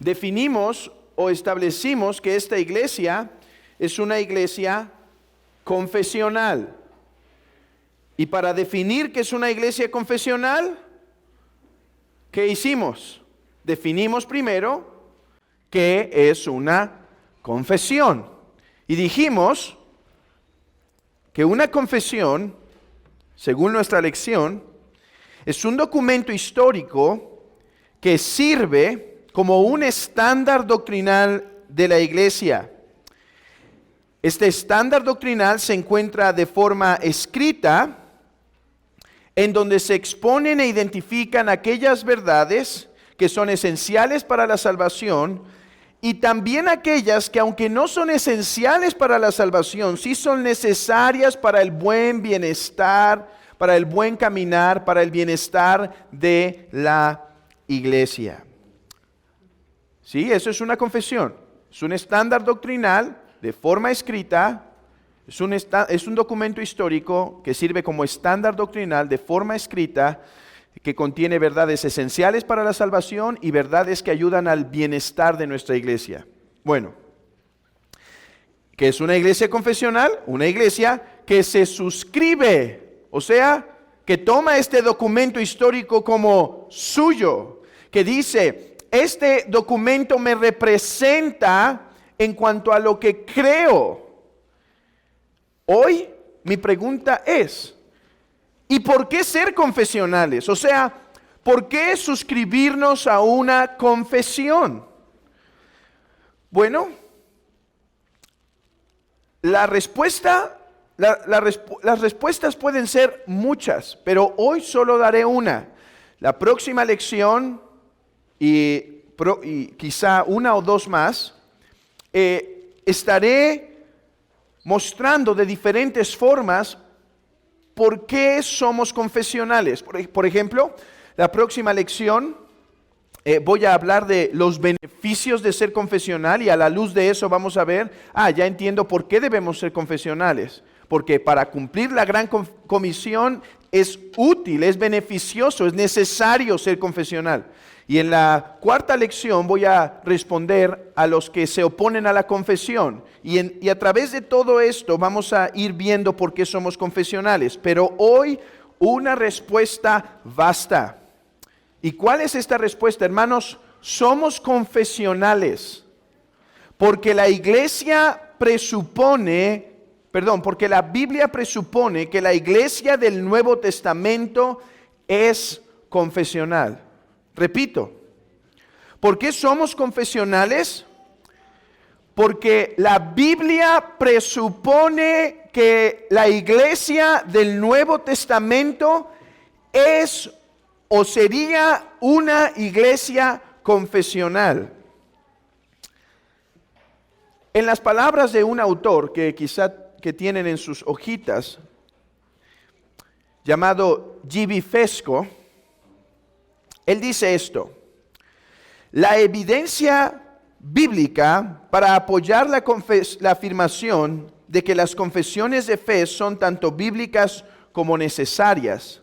definimos o establecimos que esta iglesia es una iglesia confesional. Y para definir que es una iglesia confesional, ¿qué hicimos? Definimos primero qué es una confesión. Y dijimos que una confesión, según nuestra lección, es un documento histórico que sirve como un estándar doctrinal de la iglesia. Este estándar doctrinal se encuentra de forma escrita, en donde se exponen e identifican aquellas verdades que son esenciales para la salvación y también aquellas que, aunque no son esenciales para la salvación, sí son necesarias para el buen bienestar, para el buen caminar, para el bienestar de la iglesia. Sí, eso es una confesión, es un estándar doctrinal de forma escrita. Es un documento histórico que sirve como estándar doctrinal de forma escrita que contiene verdades esenciales para la salvación y verdades que ayudan al bienestar de nuestra iglesia. Bueno, ¿qué es una iglesia confesional? Una iglesia que se suscribe, o sea, que toma este documento histórico como suyo, que dice, este documento me representa en cuanto a lo que creo. Hoy mi pregunta es, ¿y por qué ser confesionales? O sea, ¿por qué suscribirnos a una confesión? Bueno, las respuestas pueden ser muchas, pero hoy solo daré una. La próxima lección y quizá una o dos más, estaré mostrando de diferentes formas por qué somos confesionales. Por ejemplo, la próxima lección voy a hablar de los beneficios de ser confesional y a la luz de eso vamos a ver, ya entiendo por qué debemos ser confesionales. Porque para cumplir la gran comisión es útil, es beneficioso, es necesario ser confesional. Y en la cuarta lección voy a responder a los que se oponen a la confesión. Y a través de todo esto vamos a ir viendo por qué somos confesionales. Pero hoy una respuesta basta. ¿Y cuál es esta respuesta, hermanos? Somos confesionales porque la Biblia presupone que la iglesia del Nuevo Testamento es confesional. Repito, ¿por qué somos confesionales? Porque la Biblia presupone que la iglesia del Nuevo Testamento es o sería una iglesia confesional. En las palabras de un autor que quizá que tienen en sus hojitas, llamado G.B. Fesco, él dice esto: la evidencia bíblica para apoyar la afirmación de que las confesiones de fe son tanto bíblicas como necesarias.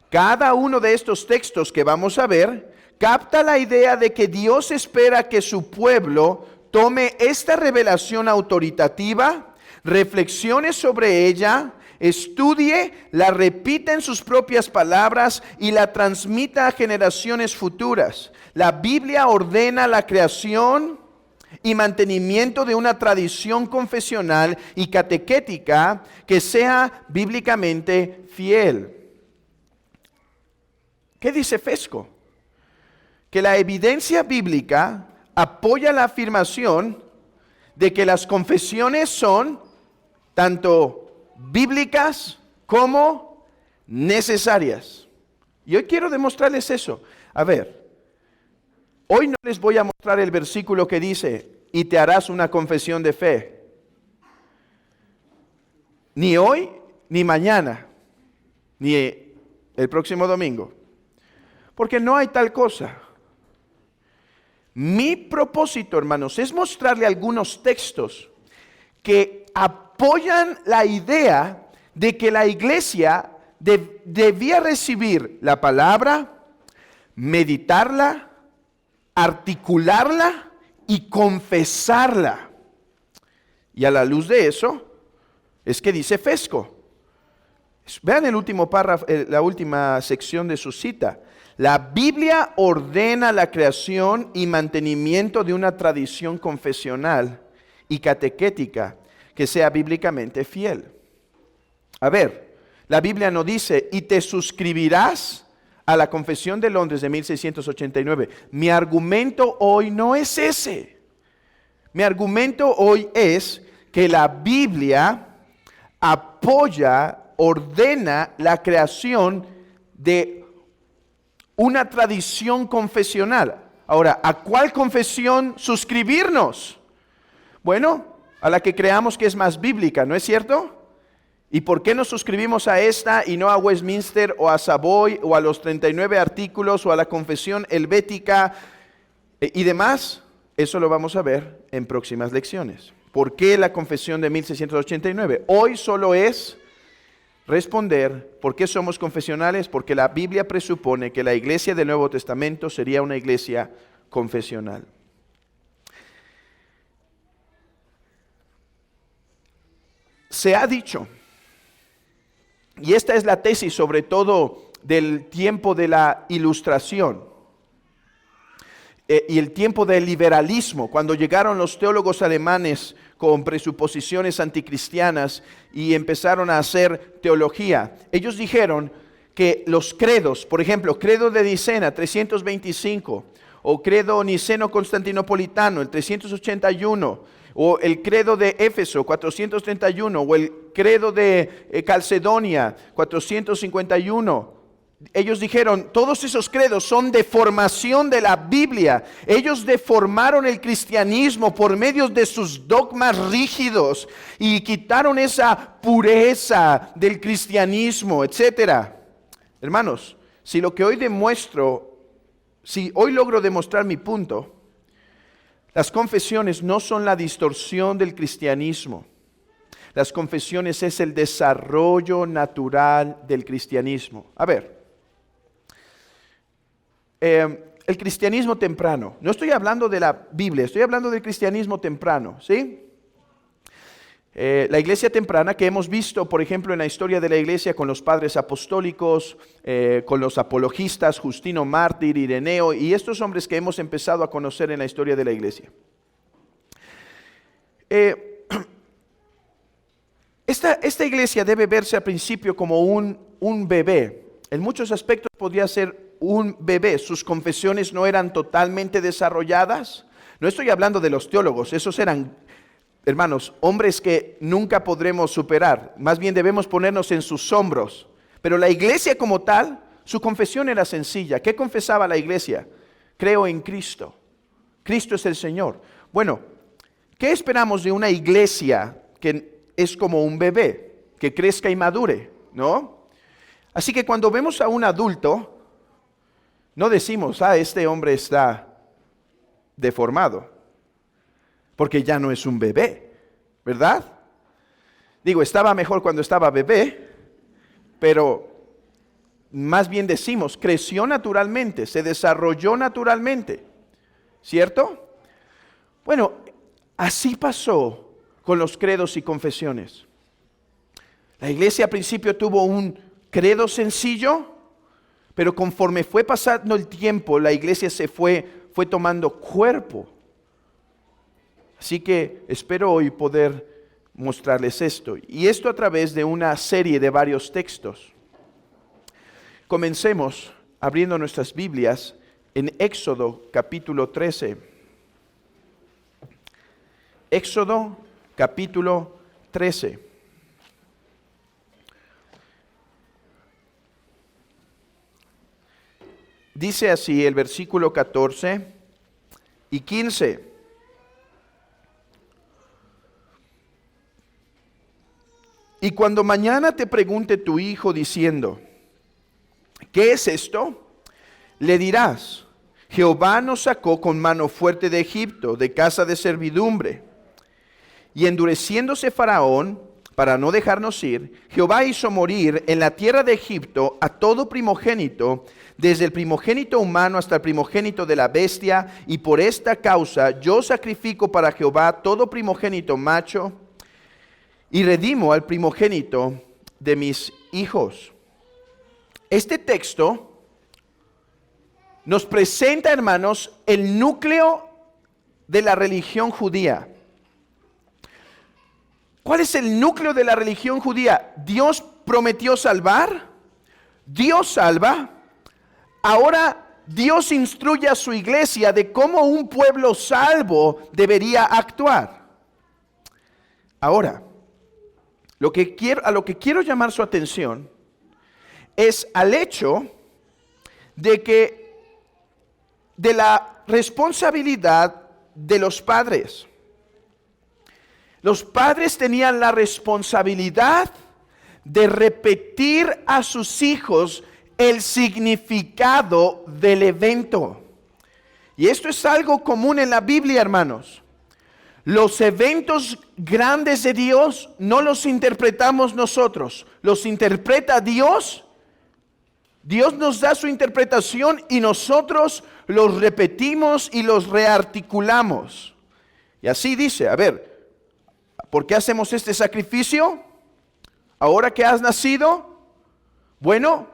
Cada uno de estos textos que vamos a ver capta la idea de que Dios espera que su pueblo tome esta revelación autoritativa, reflexione sobre ella, estudie, la repita en sus propias palabras y la transmita a generaciones futuras. La Biblia ordena la creación y mantenimiento de una tradición confesional y catequética que sea bíblicamente fiel. ¿Qué dice Fesco? Que la evidencia bíblica apoya la afirmación de que las confesiones son tanto bíblicas como necesarias. Y hoy quiero demostrarles eso. A ver, hoy no les voy a mostrar el versículo que dice, y te harás una confesión de fe. Ni hoy, ni mañana, ni el próximo domingo. Porque no hay tal cosa. Mi propósito, hermanos, es mostrarle algunos textos que apoyan la idea de que la iglesia debía recibir la palabra, meditarla, articularla y confesarla. Y a la luz de eso, es que dice Fesco. Vean el último párrafo, la última sección de su cita. La Biblia ordena la creación y mantenimiento de una tradición confesional y catequética que sea bíblicamente fiel. A ver, la Biblia no dice, y te suscribirás a la Confesión de Londres de 1689. Mi argumento hoy no es ese. Mi argumento hoy es que la Biblia apoya, ordena la creación de una tradición confesional. Ahora, ¿a cuál confesión suscribirnos? Bueno, a la que creamos que es más bíblica, ¿no es cierto? ¿Y por qué nos suscribimos a esta y no a Westminster o a Savoy o a los 39 artículos o a la confesión helvética y demás? Eso lo vamos a ver en próximas lecciones. ¿Por qué la confesión de 1689? Hoy solo es responder por qué somos confesionales, porque la Biblia presupone que la iglesia del Nuevo Testamento sería una iglesia confesional. Se ha dicho, y esta es la tesis sobre todo del tiempo de la Ilustración y el tiempo del liberalismo, cuando llegaron los teólogos alemanes con presuposiciones anticristianas y empezaron a hacer teología. Ellos dijeron que los credos, por ejemplo, credo de Nicena 325 o credo niceno-constantinopolitano el 381 o el credo de Éfeso 431 o el credo de Calcedonia 451. Ellos dijeron, todos esos credos son deformación de la Biblia. Ellos deformaron el cristianismo por medio de sus dogmas rígidos y quitaron esa pureza del cristianismo, etcétera. Hermanos, si lo que hoy demuestro, si hoy logro demostrar mi punto, las confesiones no son la distorsión del cristianismo. Las confesiones es el desarrollo natural del cristianismo. A ver. El cristianismo temprano, no estoy hablando de la Biblia, estoy hablando del cristianismo temprano, ¿sí? La iglesia temprana que hemos visto, por ejemplo, en la historia de la iglesia con los padres apostólicos, con los apologistas, Justino Mártir, Ireneo y estos hombres que hemos empezado a conocer en la historia de la iglesia. Esta iglesia debe verse al principio como un bebé. En muchos aspectos podría ser un bebé. Sus confesiones no eran totalmente desarrolladas. No estoy hablando de los teólogos, esos eran, hermanos, hombres que nunca podremos superar. Más bien debemos ponernos en sus hombros. Pero la iglesia como tal, su confesión era sencilla. ¿Qué confesaba la iglesia? Creo en Cristo. Cristo es el Señor. Bueno, ¿qué esperamos de una iglesia que es como un bebé, que crezca y madure, ¿no? Así que cuando vemos a un adulto, no decimos, este hombre está deformado, porque ya no es un bebé, ¿verdad? Digo, estaba mejor cuando estaba bebé, pero más bien decimos, creció naturalmente, se desarrolló naturalmente, ¿cierto? Bueno, así pasó con los credos y confesiones. La iglesia al principio tuvo un credo sencillo, pero conforme fue pasando el tiempo, la iglesia se fue tomando cuerpo. Así que espero hoy poder mostrarles esto. Y esto a través de una serie de varios textos. Comencemos abriendo nuestras Biblias en Éxodo capítulo 13. Éxodo capítulo 13. Dice así el versículo 14 y 15. Y cuando mañana te pregunte tu hijo diciendo, ¿qué es esto? Le dirás, Jehová nos sacó con mano fuerte de Egipto, de casa de servidumbre. Y endureciéndose Faraón para no dejarnos ir, Jehová hizo morir en la tierra de Egipto a todo primogénito, desde el primogénito humano hasta el primogénito de la bestia, y por esta causa yo sacrifico para Jehová todo primogénito macho, y redimo al primogénito de mis hijos. Este texto nos presenta, hermanos, el núcleo de la religión judía. ¿Cuál es el núcleo de la religión judía? Dios prometió salvar, Dios salva, ahora Dios instruye a su iglesia de cómo un pueblo salvo debería actuar. Ahora, a lo que quiero llamar su atención es al hecho de la responsabilidad de los padres. Los padres tenían la responsabilidad de repetir a sus hijos el significado del evento. Y esto es algo común en la Biblia, hermanos. Los eventos grandes de Dios no los interpretamos nosotros, los interpreta Dios. Dios nos da su interpretación y nosotros los repetimos y los rearticulamos. Y así dice, a ver, ¿por qué hacemos este sacrificio? Ahora que has nacido, bueno,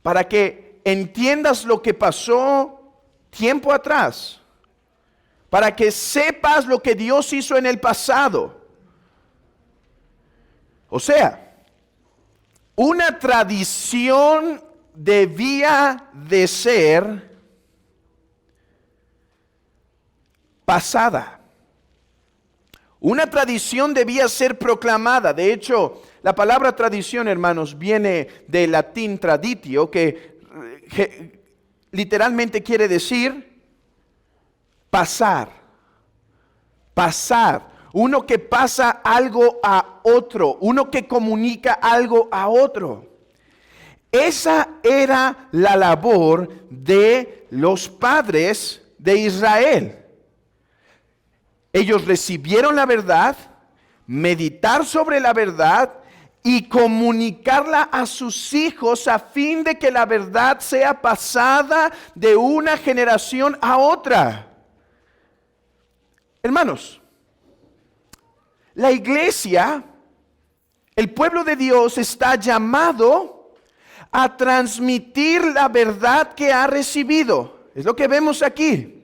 para que entiendas lo que pasó tiempo atrás, para que sepas lo que Dios hizo en el pasado. O sea, una tradición debía de ser pasada. Una tradición debía ser proclamada. De hecho, la palabra tradición, hermanos, viene del latín traditio, que literalmente quiere decir pasar. Pasar. Uno que pasa algo a otro. Uno que comunica algo a otro. Esa era la labor de los padres de Israel. Ellos recibieron la verdad, meditar sobre la verdad y comunicarla a sus hijos a fin de que la verdad sea pasada de una generación a otra. Hermanos, la iglesia, el pueblo de Dios está llamado a transmitir la verdad que ha recibido. Es lo que vemos aquí.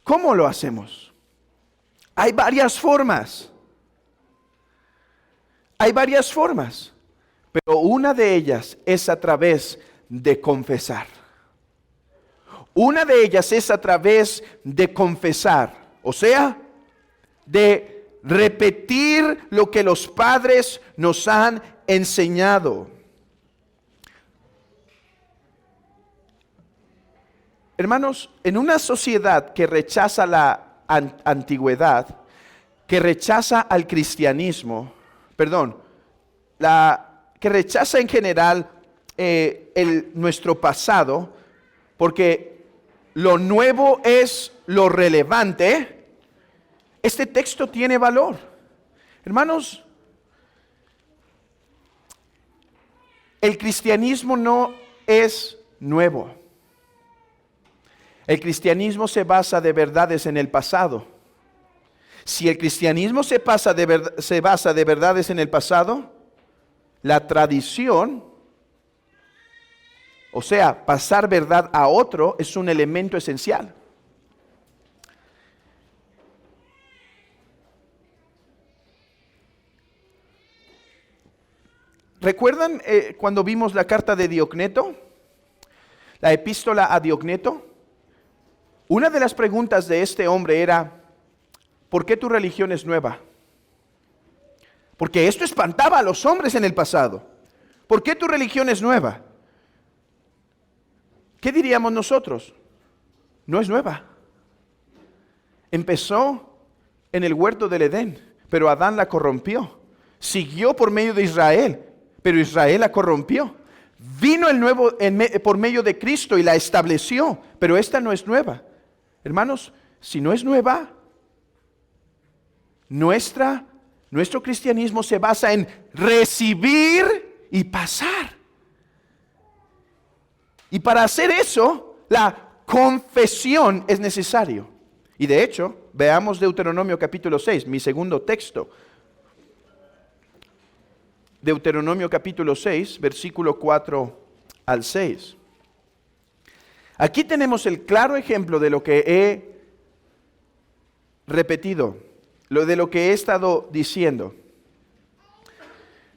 ¿Cómo lo hacemos? Hay varias formas. Hay varias formas. Pero una de ellas es a través de confesar. Una de ellas es a través de confesar. O sea, de repetir lo que los padres nos han enseñado. Hermanos, en una sociedad que rechaza la antigüedad, que rechaza al cristianismo, que rechaza en general nuestro pasado, porque lo nuevo es lo relevante, este texto tiene valor. Hermanos, el cristianismo no es nuevo. El cristianismo se basa de verdades en el pasado. Si el cristianismo se basa de verdades en el pasado, la tradición, o sea, pasar verdad a otro, es un elemento esencial. ¿Recuerdan cuando vimos la carta de Diogneto? La epístola a Diogneto. Una de las preguntas de este hombre era, ¿por qué tu religión es nueva? Porque esto espantaba a los hombres en el pasado. ¿Por qué tu religión es nueva? ¿Qué diríamos nosotros? No es nueva. Empezó en el huerto del Edén, pero Adán la corrompió. Siguió por medio de Israel, pero Israel la corrompió. Vino el nuevo por medio de Cristo y la estableció, pero esta no es nueva. Hermanos, si no es nueva, nuestra Nuestro cristianismo se basa en recibir y pasar. Y para hacer eso, la confesión es necesario. Y de hecho, veamos Deuteronomio capítulo 6, mi segundo texto. Deuteronomio capítulo 6, versículo 4 al 6. Aquí tenemos el claro ejemplo de lo que he repetido, de lo que he estado diciendo.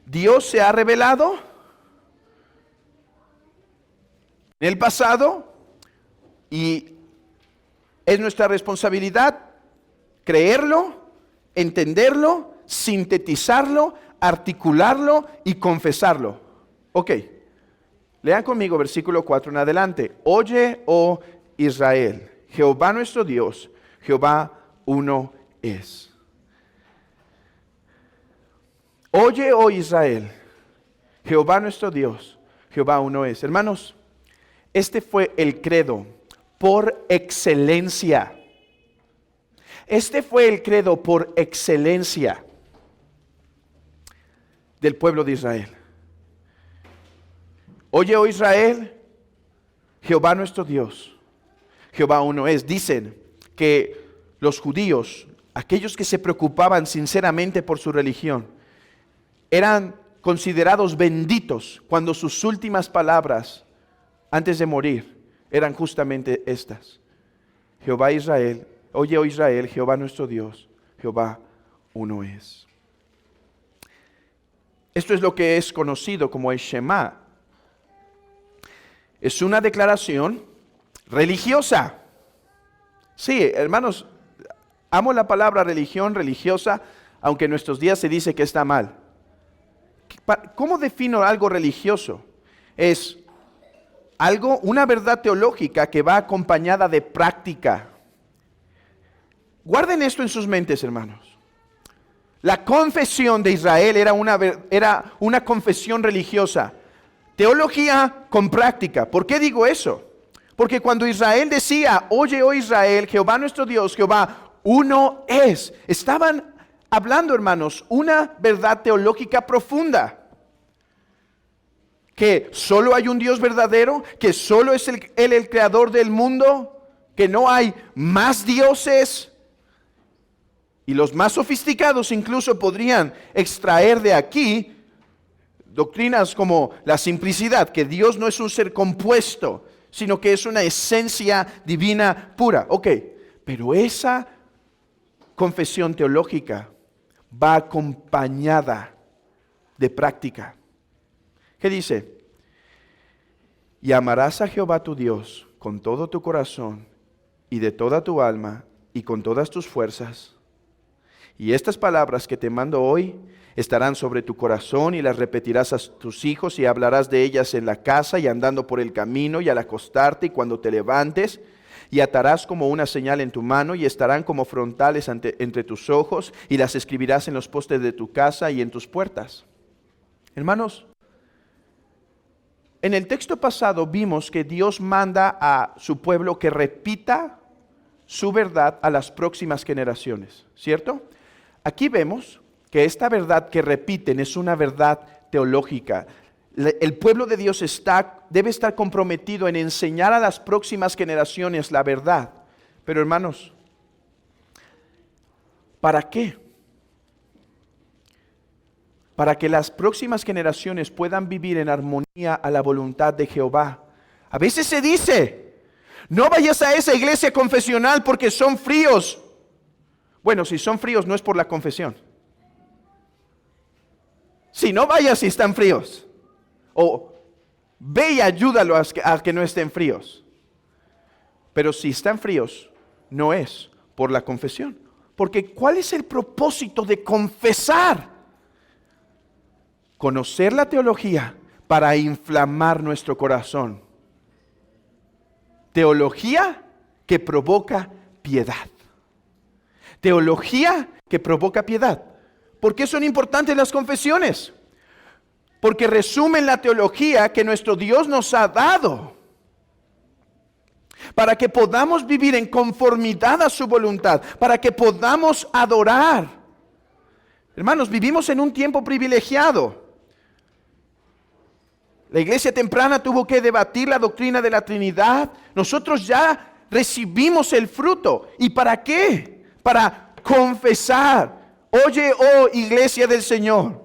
Dios se ha revelado en el pasado y es nuestra responsabilidad creerlo, entenderlo, sintetizarlo, articularlo y confesarlo. Ok, lean conmigo versículo 4 en adelante. Oye, oh Israel, Jehová nuestro Dios, Jehová uno es. Oye, oh Israel, Jehová nuestro Dios, Jehová uno es. Hermanos, este fue el credo por excelencia. Este fue el credo por excelencia del pueblo de Israel. Oye, oh Israel, Jehová nuestro Dios, Jehová uno es. Dicen que los judíos, aquellos que se preocupaban sinceramente por su religión, eran considerados benditos cuando sus últimas palabras antes de morir eran justamente estas. Jehová Israel, oye, oh Israel, Jehová nuestro Dios, Jehová uno es. Esto es lo que es conocido como el Shema. Es una declaración religiosa. Sí, hermanos, amo la palabra religión, religiosa, aunque en nuestros días se dice que está mal. ¿Cómo defino algo religioso? Es algo, una verdad teológica que va acompañada de práctica. Guarden esto en sus mentes, hermanos. La confesión de Israel era una confesión religiosa. Teología con práctica. ¿Por qué digo eso? Porque cuando Israel decía, oye, oh Israel, Jehová nuestro Dios, Jehová uno es, estaban hablando, hermanos, una verdad teológica profunda. Que solo hay un Dios verdadero, que solo es Él el creador del mundo, que no hay más dioses. Y los más sofisticados incluso podrían extraer de aquí doctrinas como la simplicidad, que Dios no es un ser compuesto, sino que es una esencia divina pura. Ok, pero esa confesión teológica va acompañada de práctica. ¿Qué dice? Y amarás a Jehová tu Dios con todo tu corazón y de toda tu alma y con todas tus fuerzas. Y estas palabras que te mando hoy estarán sobre tu corazón y las repetirás a tus hijos y hablarás de ellas en la casa y andando por el camino y al acostarte y cuando te levantes, y atarás como una señal en tu mano y estarán como frontales entre tus ojos y las escribirás en los postes de tu casa y en tus puertas. Hermanos, en el texto pasado vimos que Dios manda a su pueblo que repita su verdad a las próximas generaciones, ¿cierto? Aquí vemos que esta verdad que repiten es una verdad teológica. El pueblo de Dios debe estar comprometido en enseñar a las próximas generaciones la verdad. Pero hermanos, ¿para qué? Para que las próximas generaciones puedan vivir en armonía a la voluntad de Jehová. A veces se dice, no vayas a esa iglesia confesional porque son fríos. Bueno, si son fríos no es por la confesión. Si no vayas si están fríos. O ve y ayúdalo a que no estén fríos. Pero si están fríos, no es por la confesión. Porque ¿cuál es el propósito de confesar? Conocer la teología para inflamar nuestro corazón. Teología que provoca piedad. Teología que provoca piedad. ¿Por qué son importantes las confesiones? Porque resumen la teología que nuestro Dios nos ha dado. Para que podamos vivir en conformidad a su voluntad. Para que podamos adorar. Hermanos, vivimos en un tiempo privilegiado. La iglesia temprana tuvo que debatir la doctrina de la Trinidad. Nosotros ya recibimos el fruto. ¿Y para qué? Para confesar. Oye, oh iglesia del Señor,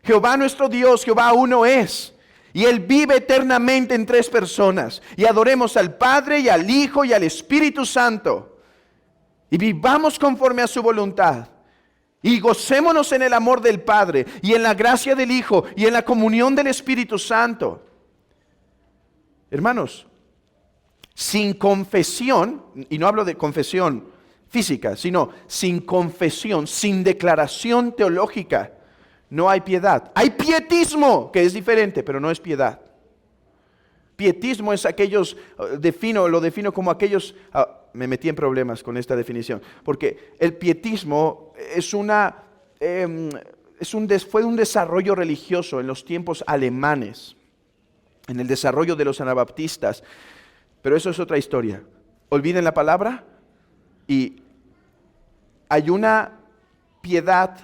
Jehová nuestro Dios, Jehová uno es. Y Él vive eternamente en tres personas. Y adoremos al Padre y al Hijo y al Espíritu Santo. Y vivamos conforme a su voluntad. Y gocémonos en el amor del Padre y en la gracia del Hijo y en la comunión del Espíritu Santo. Hermanos, sin confesión, y no hablo de confesión física, sino sin confesión, sin declaración teológica, no hay piedad. Hay pietismo, que es diferente, pero no es piedad. Pietismo es aquellos, lo defino como aquellos, me metí en problemas con esta definición, porque el pietismo fue un desarrollo religioso en los tiempos alemanes, en el desarrollo de los anabaptistas, pero eso es otra historia. Olviden la palabra y hay una piedad.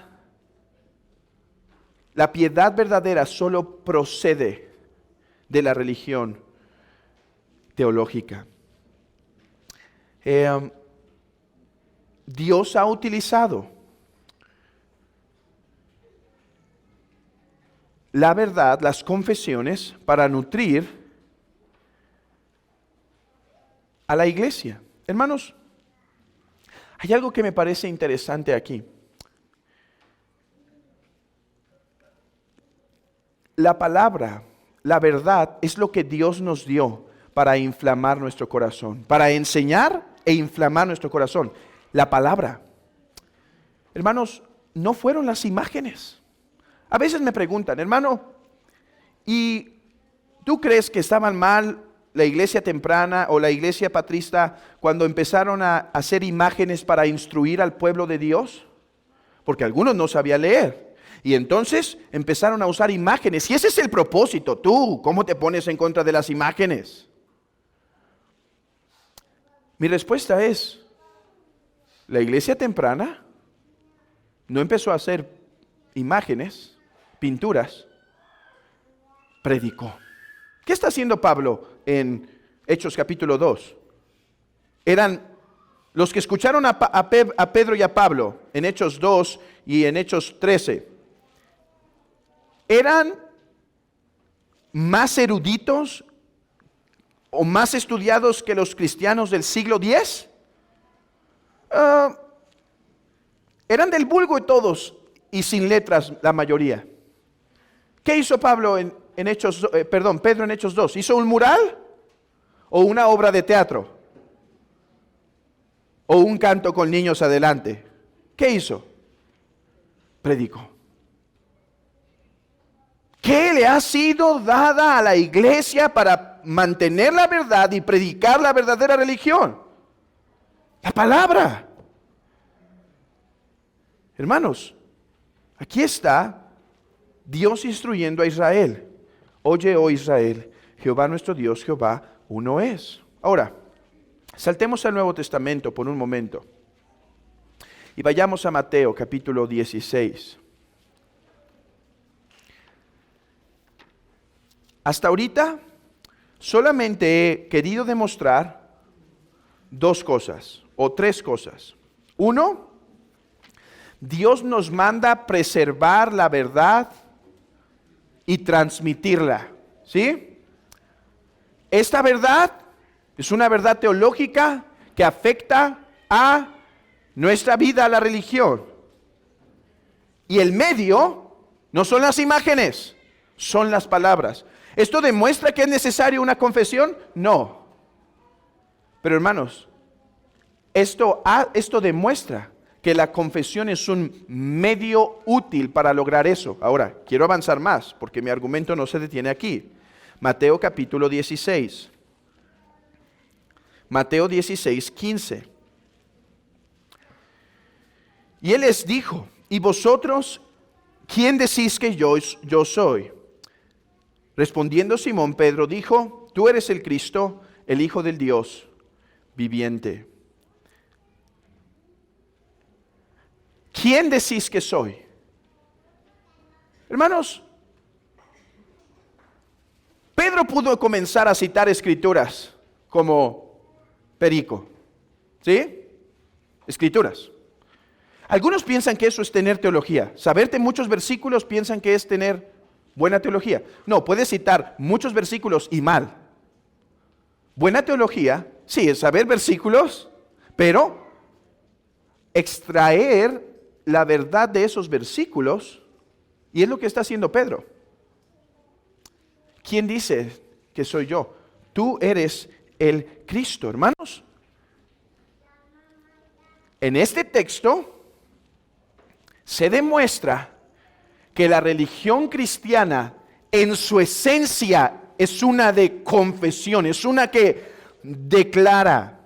La piedad verdadera solo procede de la religión teológica. Dios ha utilizado la verdad, las confesiones, para nutrir a la iglesia. Hermanos, hay algo que me parece interesante aquí. La palabra, la verdad, es lo que Dios nos dio para inflamar nuestro corazón, para enseñar e inflamar nuestro corazón. La palabra. Hermanos, no fueron las imágenes. A veces me preguntan, hermano, ¿y tú crees que estaban mal la iglesia temprana o la iglesia patrista cuando empezaron a hacer imágenes para instruir al pueblo de Dios? Porque algunos no sabían leer. Y entonces empezaron a usar imágenes. Y ese es el propósito. Tú, ¿cómo te pones en contra de las imágenes? Mi respuesta es, la iglesia temprana no empezó a hacer imágenes, pinturas, predicó. ¿Qué está haciendo Pablo en Hechos capítulo 2? Eran los que escucharon a Pedro y a Pablo en Hechos 2 y en Hechos 13. ¿Eran más eruditos o más estudiados que los cristianos del siglo X? Eran del vulgo de todos y sin letras la mayoría. ¿Qué hizo Pedro en Hechos 2? ¿Hizo un mural o una obra de teatro? ¿O un canto con niños adelante? ¿Qué hizo? Predicó. ¿Qué le ha sido dada a la iglesia para mantener la verdad y predicar la verdadera religión? La palabra. Hermanos, aquí está Dios instruyendo a Israel. Oye, oh Israel, Jehová nuestro Dios, Jehová uno es. Ahora, saltemos al Nuevo Testamento por un momento y vayamos a Mateo capítulo 16. Hasta ahorita solamente he querido demostrar dos cosas o tres cosas. Uno, Dios nos manda preservar la verdad y transmitirla, ¿sí? Esta verdad es una verdad teológica que afecta a nuestra vida, a la religión. Y el medio no son las imágenes, son las palabras. ¿Esto demuestra que es necesaria una confesión? No. Pero hermanos, esto demuestra que la confesión es un medio útil para lograr eso. Ahora, quiero avanzar más, porque mi argumento no se detiene aquí. Mateo capítulo 16. Mateo 16, 15. Y él les dijo, ¿y vosotros quién decís que yo soy? Respondiendo Simón Pedro dijo, tú eres el Cristo, el Hijo del Dios viviente. ¿Quién decís que soy? Hermanos, Pedro pudo comenzar a citar escrituras como perico, ¿sí? Escrituras. Algunos piensan que eso es tener teología. Saberte muchos versículos piensan que es tener buena teología. No, puedes citar muchos versículos y mal. Buena teología, sí, es saber versículos, pero extraer la verdad de esos versículos, y es lo que está haciendo Pedro. ¿Quién dice que soy yo? Tú eres el Cristo, hermanos. En este texto se demuestra que la religión cristiana en su esencia es una de confesión, es una que declara.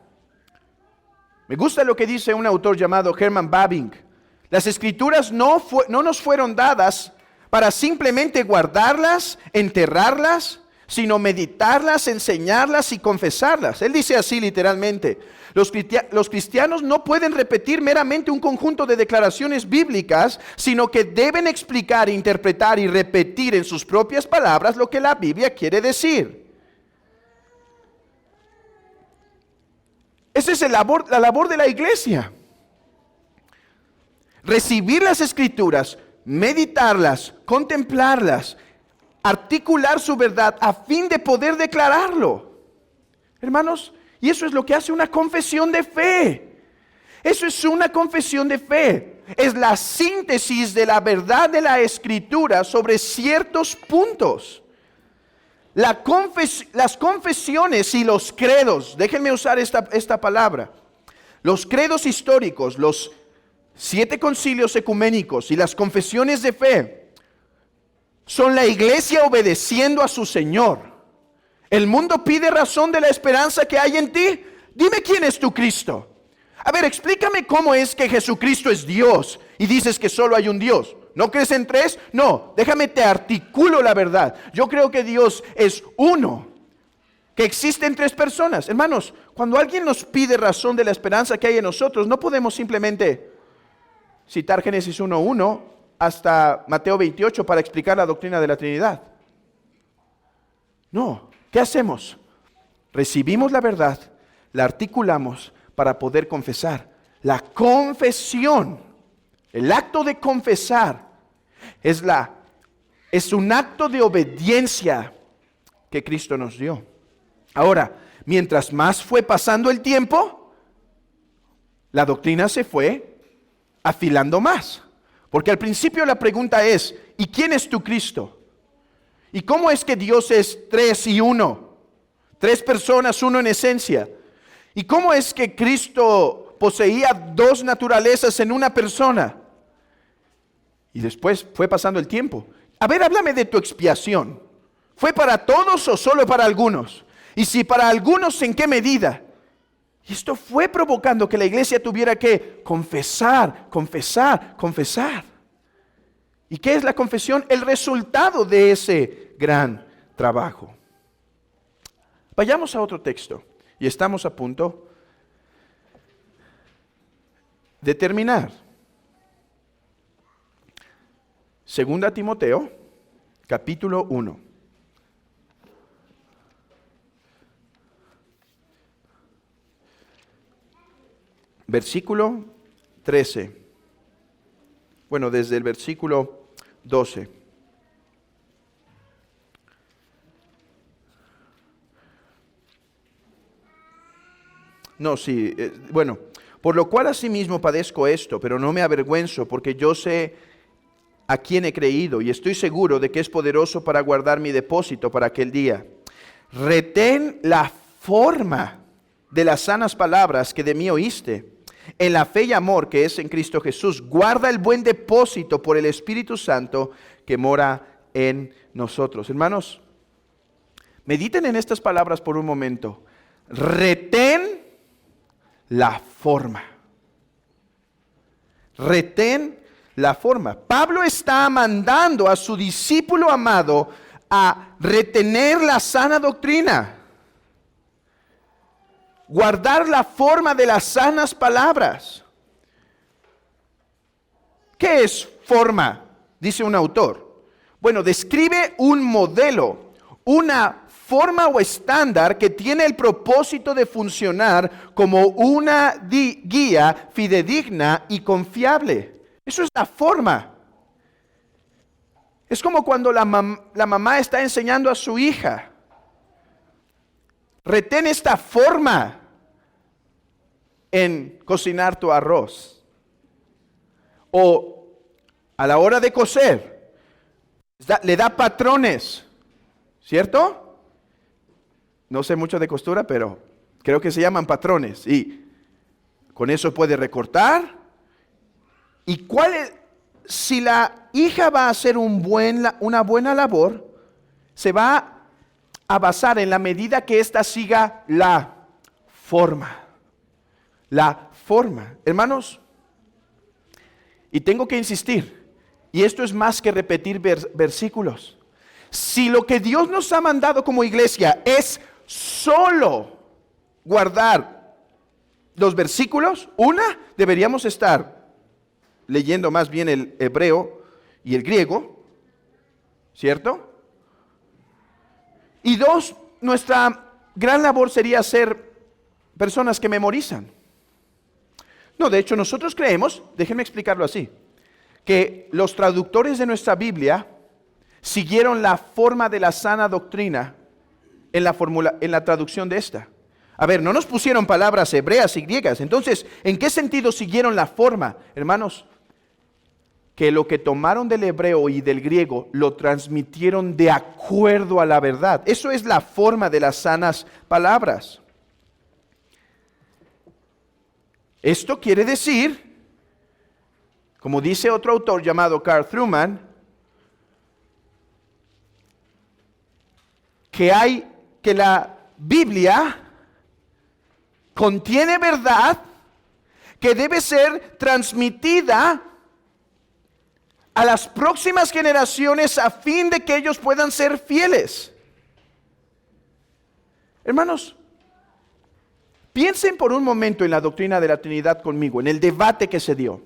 Me gusta lo que dice un autor llamado Herman Bavinck. Las escrituras no nos fueron dadas para simplemente guardarlas, enterrarlas, sino meditarlas, enseñarlas y confesarlas. Él dice así literalmente: los cristianos no pueden repetir meramente un conjunto de declaraciones bíblicas, sino que deben explicar, interpretar y repetir en sus propias palabras lo que la Biblia quiere decir. Esa es la labor de la iglesia. Recibir las escrituras, meditarlas, contemplarlas, articular su verdad a fin de poder declararlo. Hermanos, y eso es lo que hace una confesión de fe. Eso es una confesión de fe. Es la síntesis de la verdad de la Escritura sobre ciertos puntos. Las confesiones y los credos, déjenme usar esta palabra. Los credos históricos, los 7 concilios ecuménicos y las confesiones de fe son la iglesia obedeciendo a su Señor. El mundo pide razón de la esperanza que hay en ti. Dime quién es tu Cristo. A ver, explícame cómo es que Jesucristo es Dios y dices que solo hay un Dios. ¿No crees en 3? No, déjame te articulo la verdad. Yo creo que Dios es uno, que existen 3 personas. Hermanos, cuando alguien nos pide razón de la esperanza que hay en nosotros, no podemos simplemente citar Génesis 1:1 hasta Mateo 28 para explicar la doctrina de la Trinidad. No, ¿qué hacemos? Recibimos la verdad, la articulamos para poder confesar. La confesión, el acto de confesar, es un acto de obediencia que Cristo nos dio. Ahora, mientras más fue pasando el tiempo, la doctrina se fue afilando más. Porque al principio la pregunta es: ¿y quién es tu Cristo? ¿Y cómo es que Dios es 3 y 1? 3 personas, uno en esencia. ¿Y cómo es que Cristo poseía 2 naturalezas en una persona? Y después fue pasando el tiempo. A ver, háblame de tu expiación. ¿Fue para todos o solo para algunos? Y si para algunos, ¿en qué medida? Y esto fue provocando que la iglesia tuviera que confesar. ¿Y qué es la confesión? El resultado de ese gran trabajo. Vayamos a otro texto. Y estamos a punto de terminar. Segunda Timoteo, capítulo 1. Versículo 13. Bueno, desde el versículo 12. No, sí, bueno, por lo cual asimismo padezco esto, pero no me avergüenzo, porque yo sé a quién he creído y estoy seguro de que es poderoso para guardar mi depósito para aquel día. Retén la forma de las sanas palabras que de mí oíste, en la fe y amor que es en Cristo Jesús. Guarda el buen depósito por el Espíritu Santo que mora en nosotros. Hermanos, mediten en estas palabras por un momento. Retén la forma. Retén la forma. Pablo está mandando a su discípulo amado a retener la sana doctrina. Guardar la forma de las sanas palabras. ¿Qué es forma? Dice un autor. Bueno, describe un modelo, una forma o estándar que tiene el propósito de funcionar como una guía fidedigna y confiable. Eso es la forma. Es como cuando la mamá está enseñando a su hija. Retén esta forma en cocinar tu arroz. O a la hora de coser, le da patrones, ¿cierto? No sé mucho de costura, pero creo que se llaman patrones. Y con eso puede recortar. ¿Y cuál es? Si la hija va a hacer una buena labor, se va a basar en la medida que ésta siga la forma. La forma. Hermanos, y tengo que insistir, y esto es más que repetir versículos. Si lo que Dios nos ha mandado como iglesia es solo guardar los versículos, deberíamos estar leyendo más bien el hebreo y el griego, ¿cierto? Y 2, nuestra gran labor sería ser personas que memorizan. No, de hecho nosotros creemos, déjenme explicarlo así, que los traductores de nuestra Biblia siguieron la forma de la sana doctrina en la traducción de esta. A ver, no nos pusieron palabras hebreas y griegas. Entonces, ¿en qué sentido siguieron la forma? Hermanos, que lo que tomaron del hebreo y del griego lo transmitieron de acuerdo a la verdad. Eso es la forma de las sanas palabras. Esto quiere decir, como dice otro autor llamado Carl Truman, que la Biblia contiene verdad que debe ser transmitida a las próximas generaciones a fin de que ellos puedan ser fieles. Hermanos, piensen por un momento en la doctrina de la Trinidad conmigo, en el debate que se dio.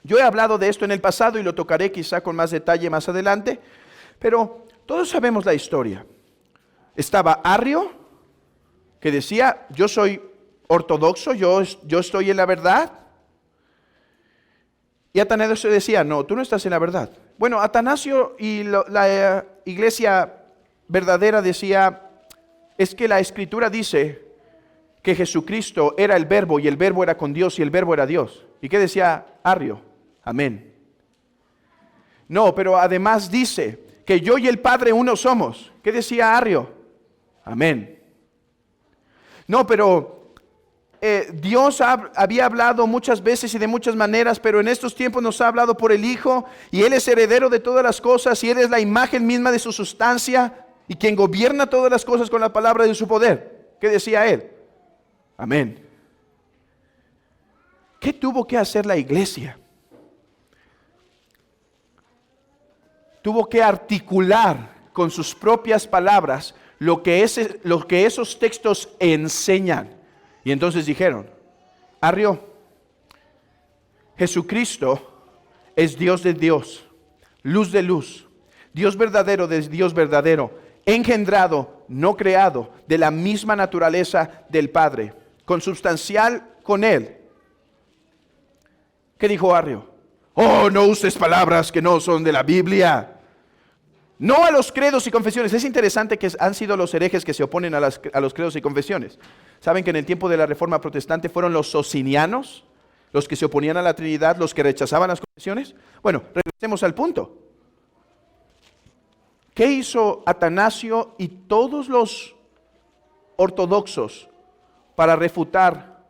Yo he hablado de esto en el pasado y lo tocaré quizá con más detalle más adelante, pero todos sabemos la historia. Estaba Arrio, que decía, yo soy ortodoxo, yo estoy en la verdad. Y Atanasio decía, no, tú no estás en la verdad. Bueno, Atanasio y la iglesia verdadera decía, es que la Escritura dice que Jesucristo era el Verbo y el Verbo era con Dios y el Verbo era Dios. ¿Y qué decía Arrio? Amén. No, pero además dice que yo y el Padre uno somos. ¿Qué decía Arrio? Amén. No, pero Dios había hablado muchas veces y de muchas maneras, pero en estos tiempos nos ha hablado por el Hijo, y Él es heredero de todas las cosas, y Él es la imagen misma de su sustancia, y quien gobierna todas las cosas con la palabra de su poder. ¿Qué decía Él? Amén. ¿Qué tuvo que hacer la iglesia? Tuvo que articular con sus propias palabras lo que esos textos enseñan. Y entonces dijeron, Arrio, Jesucristo es Dios de Dios, luz de luz, Dios verdadero de Dios verdadero, engendrado, no creado, de la misma naturaleza del Padre, consubstancial con Él. ¿Qué dijo Arrio? Oh, no uses palabras que no son de la Biblia. No a los credos y confesiones. Es interesante que han sido los herejes que se oponen a los credos y confesiones. ¿Saben que en el tiempo de la Reforma Protestante fueron los socinianos los que se oponían a la Trinidad, los que rechazaban las confesiones? Bueno, regresemos al punto. ¿Qué hizo Atanasio y todos los ortodoxos para refutar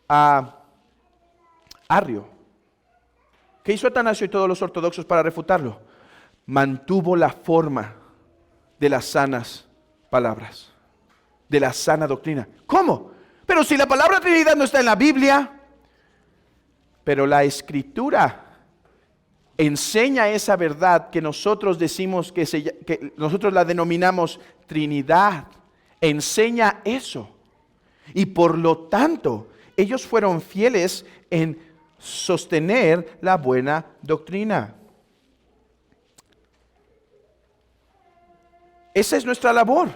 a Arrio? ¿Qué hizo Atanasio y todos los ortodoxos para refutarlo? Mantuvo la forma de las sanas palabras, de la sana doctrina. ¿Cómo? Pero si la palabra Trinidad no está en la Biblia, pero la Escritura enseña esa verdad que nosotros decimos que nosotros la denominamos Trinidad. Enseña eso. Y por lo tanto, ellos fueron fieles en sostener la buena doctrina. Esa es nuestra labor.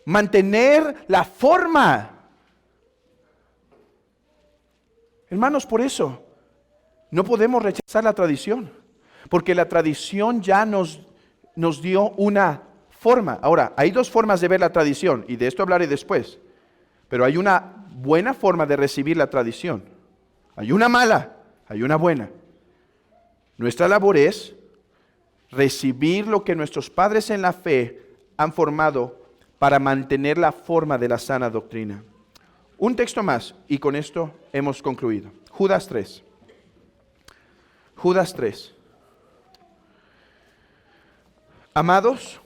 Mantener la forma. Hermanos, por eso no podemos rechazar la tradición, porque la tradición ya nos dio una forma. Ahora, hay dos formas de ver la tradición, y de esto hablaré después, pero hay una buena forma de recibir la tradición. Hay una mala, hay una buena. Nuestra labor es recibir lo que nuestros padres en la fe han formado para mantener la forma de la sana doctrina. Un texto más y con esto hemos concluido. Judas 3. Judas 3. Amados,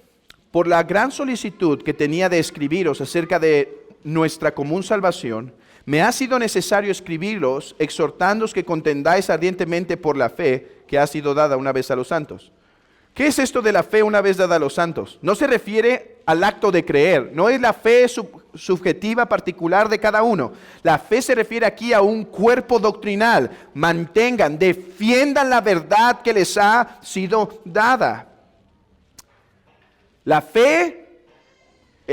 por la gran solicitud que tenía de escribiros acerca de nuestra común salvación, me ha sido necesario escribiros, exhortándoos que contendáis ardientemente por la fe que ha sido dada una vez a los santos. ¿Qué es esto de la fe una vez dada a los santos? No se refiere al acto de creer, no es la fe subjetiva particular de cada uno. La fe se refiere aquí a un cuerpo doctrinal. Mantengan, defiendan la verdad que les ha sido dada. La fe,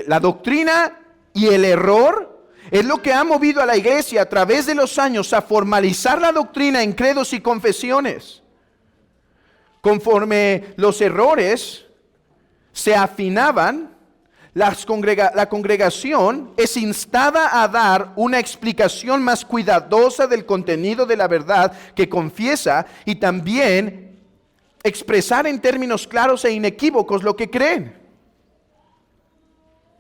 la doctrina y el error es lo que ha movido a la iglesia a través de los años a formalizar la doctrina en credos y confesiones. Conforme los errores se afinaban, la congregación es instada a dar una explicación más cuidadosa del contenido de la verdad que confiesa y también expresar en términos claros e inequívocos lo que creen.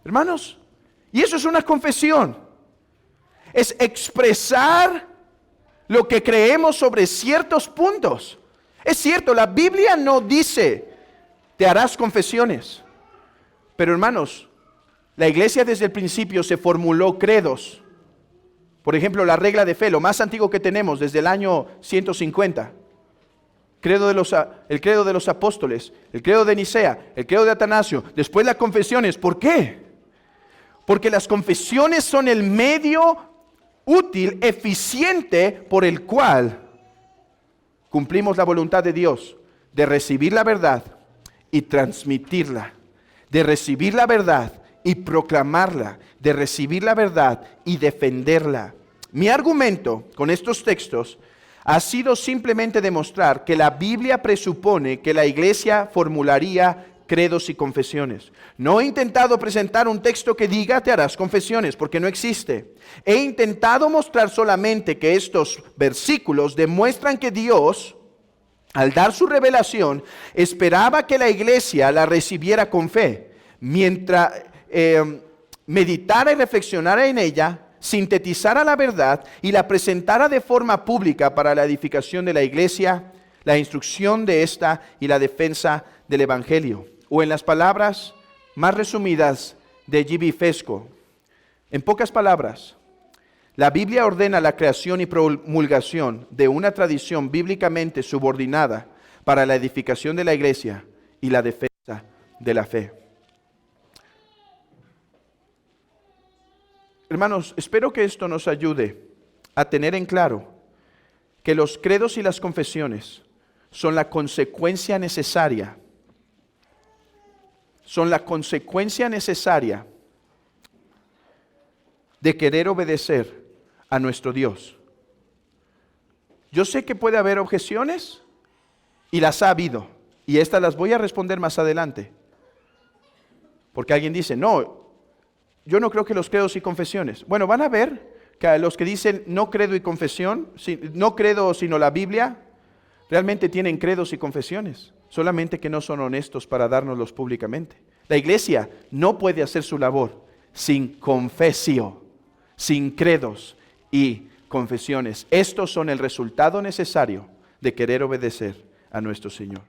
Hermanos, y eso es una confesión. Es expresar lo que creemos sobre ciertos puntos. Es cierto, la Biblia no dice, te harás confesiones. Pero hermanos, la iglesia desde el principio se formuló credos. Por ejemplo, la regla de fe, lo más antiguo que tenemos desde el año 150. El credo de los apóstoles, el credo de Nicea, el credo de Atanasio, después las confesiones. ¿Por qué? Porque las confesiones son el medio útil, eficiente, por el cual cumplimos la voluntad de Dios de recibir la verdad y transmitirla, de recibir la verdad y proclamarla, de recibir la verdad y defenderla. Mi argumento con estos textos ha sido simplemente demostrar que la Biblia presupone que la iglesia formularía credos y confesiones. No he intentado presentar un texto que diga te harás confesiones, porque no existe. He intentado mostrar solamente que estos versículos demuestran que Dios, al dar su revelación, esperaba que la iglesia la recibiera con fe. Mientras meditara y reflexionara en ella, sintetizara la verdad y la presentara de forma pública para la edificación de la iglesia, la instrucción de esta y la defensa del evangelio. O en las palabras más resumidas de G.B. Fesco, en pocas palabras, la Biblia ordena la creación y promulgación de una tradición bíblicamente subordinada para la edificación de la iglesia y la defensa de la fe. Hermanos, espero que esto nos ayude a tener en claro que los credos y las confesiones son la consecuencia necesaria. Son la consecuencia necesaria de querer obedecer a nuestro Dios. Yo sé que puede haber objeciones y las ha habido, y estas las voy a responder más adelante. Porque alguien dice, no, yo no creo que los credos y confesiones. Bueno, van a ver que los que dicen no credo y confesión, no credo sino la Biblia, realmente tienen credos y confesiones, solamente que no son honestos para dárnoslos públicamente. La iglesia no puede hacer su labor sin confesio, sin credos y confesiones. Estos son el resultado necesario de querer obedecer a nuestro Señor.